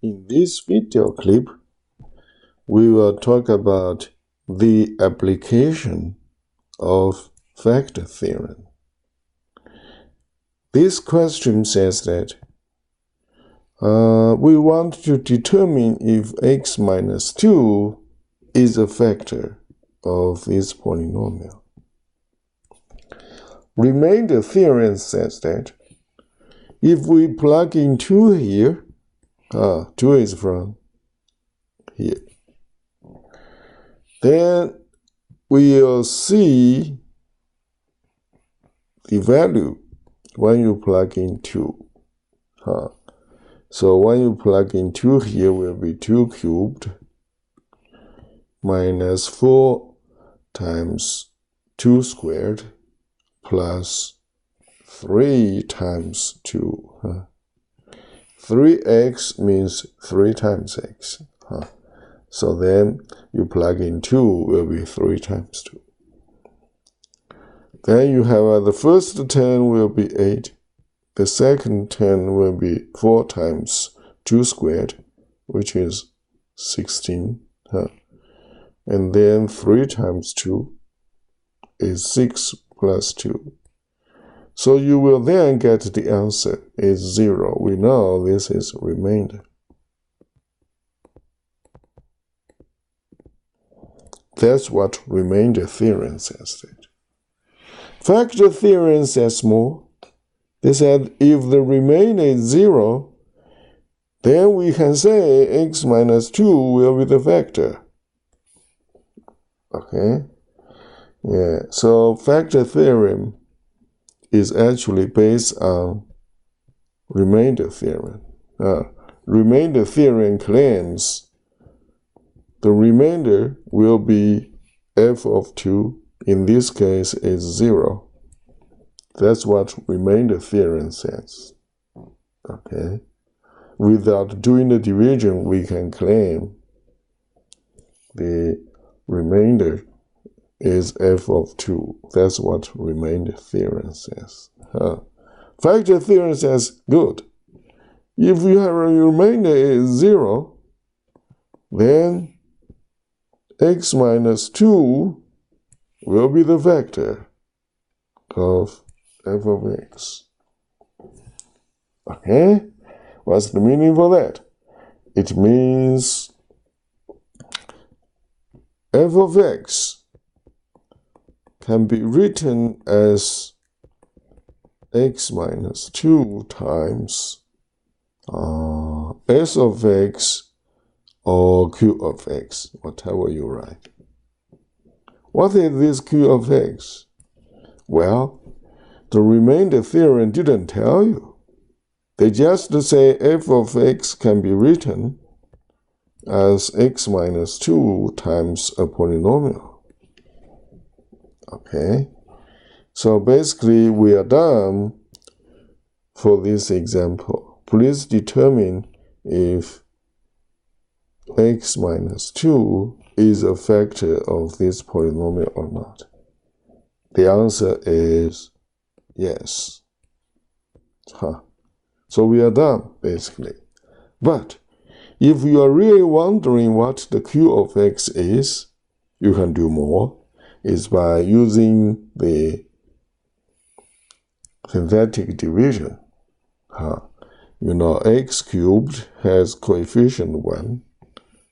In this video clip, we will talk about the application of factor theorem. This question says that we want to determine if x minus 2 is a factor of this polynomial. Remainder theorem says that if we plug in 2 here, 2 is from here, then we'll see the value when you plug in 2. So when you plug in 2 here will be 2 cubed minus 4 times 2 squared plus 3 times 2. 3x means 3 times x. So then you plug in 2 will be 3 times 2. Then you have the first term will be 8. The second term will be 4 times 2 squared, which is 16. And then 3 times 2 is 6 plus 2. So you will then get the answer is 0. We know this is remainder. That's what remainder theorem says. Factor theorem says more. They said if the remainder is 0, then we can say x minus 2 will be the factor. Okay? Yeah, so factor theorem is actually based on remainder theorem. Remainder theorem claims the remainder will be f of 2. In this case, is 0. That's what remainder theorem says. Okay? Without doing the division, we can claim the remainder is f of 2. That's what remainder theorem says. Factor theorem says, good. If you have a remainder is 0, then x minus 2 will be the factor of f of x. Okay? What's the meaning for that? It means f of x can be written as x minus 2 times s of x or q of x, whatever you write. What is this q of x? Well, the remainder theorem didn't tell you. They just say f of x can be written as x minus 2 times a polynomial. Okay? So basically, we are done for this example. Please determine if x minus 2 is a factor of this polynomial or not. The answer is yes. So we are done, basically. But if you are really wondering what the q of x is, you can do more. Is by using the synthetic division. You know, x cubed has coefficient 1.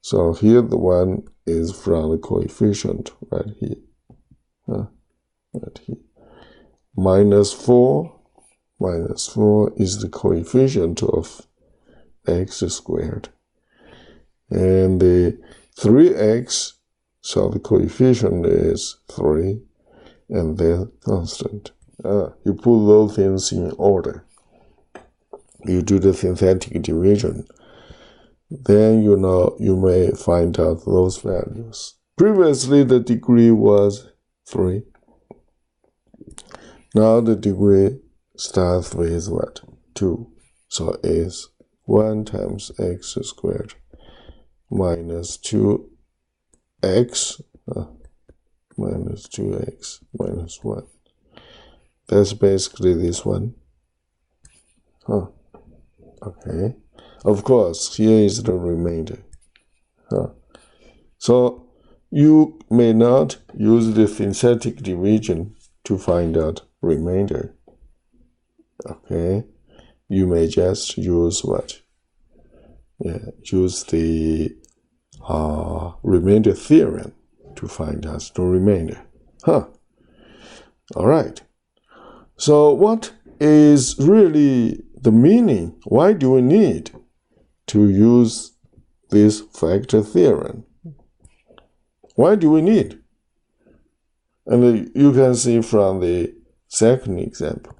So here the 1 is from the coefficient right here. Right here. Minus 4 is the coefficient of x squared. And the 3x, so the coefficient is 3, and then constant. You put those things in order. You do the synthetic division. Then you know you may find out those values. Previously the degree was 3. Now the degree starts with what? 2. So it's 1 times x squared minus 2x minus 2x minus 1. That's basically this one. Okay. Of course, here is the remainder. So you may not use the synthetic division to find out remainder. Okay, you may just use what? Use the remainder theorem to find out the remainder. All right. So what is really the meaning? Why do we need to use this factor theorem? Why do we need? And you can see from the second example.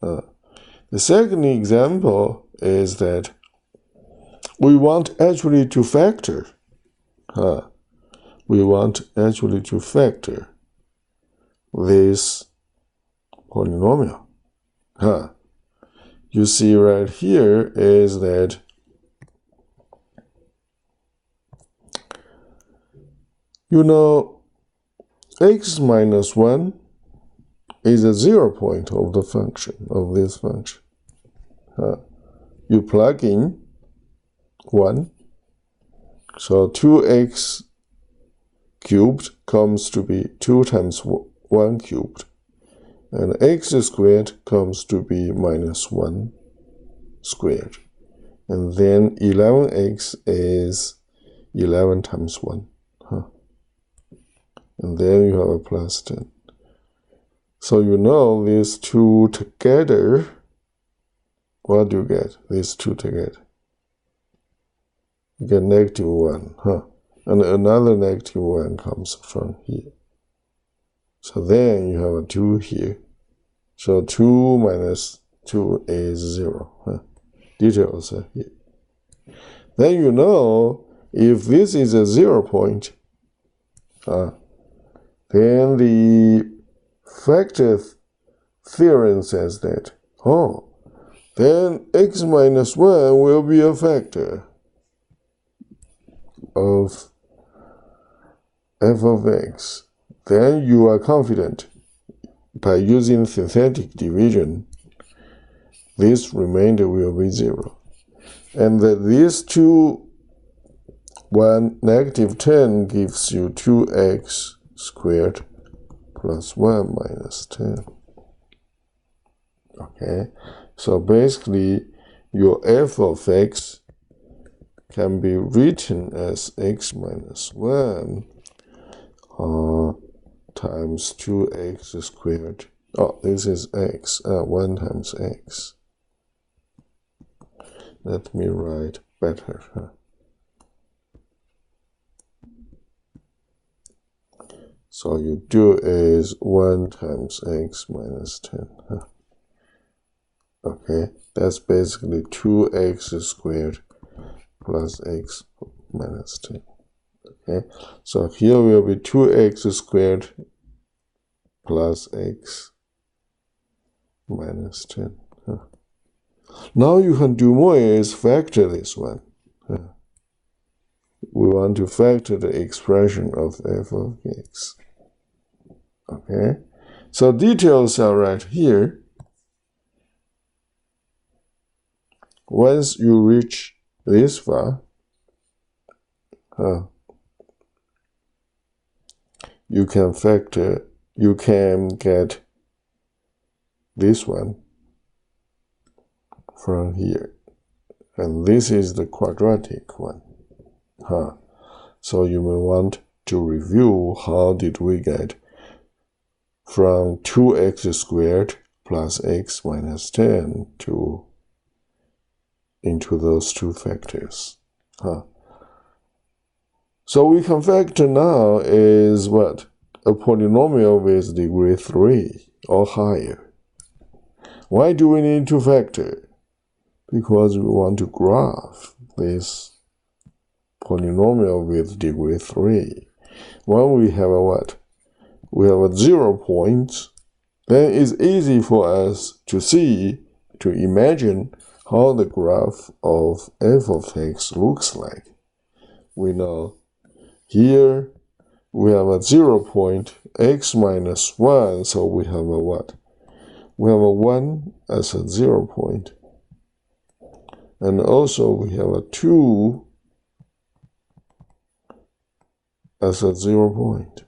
The second example is that we want actually to factor. We want actually to factor this polynomial. You see right here is that x minus 1 is a 0 point of the function, of this function. You plug in 1, so 2x cubed comes to be 2 times 1 cubed, and x squared comes to be minus 1 squared, and then 11x is 11 times 1, and then you have a plus 10. So these two together, what do you get? These two together, you get negative 1, and another negative 1 comes from here. So then you have a 2 here. So 2 minus 2 is 0. Details are here. Then if this is a 0 point, then the factor theorem says that, then x minus 1 will be a factor of f of x. Then you are confident by using synthetic division, this remainder will be 0. And that these two, negative 10 gives you 2x squared plus 1 minus 10. Okay, so basically your f of x can be written as x minus 1 times 2x squared. This is x, 1 times x. Let me write better. So you do is 1 times x minus 10. Okay, that's basically 2x squared plus x minus 10. Okay, so here will be 2x squared plus x minus 10. Now you can do more is factor this one. We want to factor the expression of f of x. Okay, so details are right here. Once you reach this far, you can get this one from here, and this is the quadratic one. So you may want to review how did we get from 2x squared plus x minus 10 into those two factors. So we can factor now is what? A polynomial with degree 3 or higher. Why do we need to factor? Because we want to graph this polynomial with degree 3. When we have a what? We have a 0 point, then it's easy for us to imagine how the graph of f of x looks like. We know here we have a 0 point, x minus 1, so we have a what? We have a 1 as a 0 point. And also we have a 2 as a 0 point.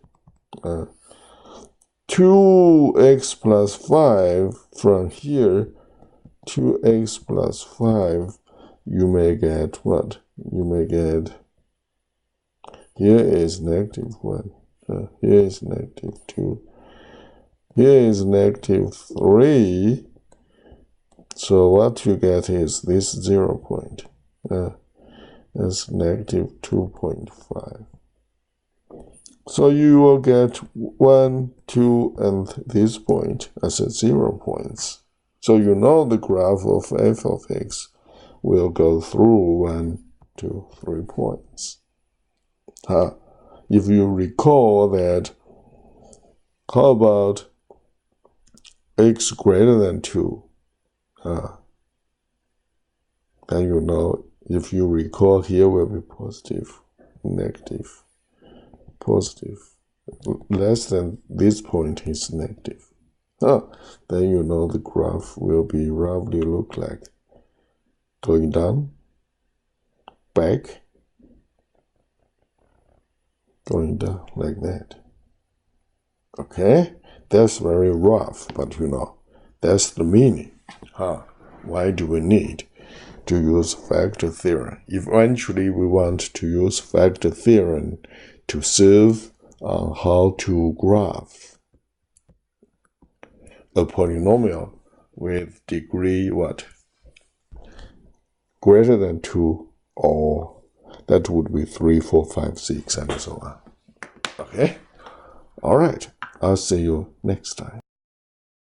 2x plus 5 from here, 2x plus 5, you may get what? You may get, here is negative 1, here is negative 2, here is negative 3, so what you get is this 0 point, that's negative 2.5. So you will get 1, 2, and this point as a 0 points. So you know the graph of f of x will go through 1, 2, 3 points. If you recall that, how about x greater than 2? Then you know, if you recall, here will be positive, negative, positive. Less than this point is negative. Then you know the graph will be roughly look like going down, back, going down like that. Okay? That's very rough, but you know, that's the meaning. Why do we need to use factor theorem? Eventually, we want to use factor theorem to solve how to graph a polynomial with degree what? Greater than 2, or that would be 3, 4, 5, 6, and so on. Okay? All right. I'll see you next time.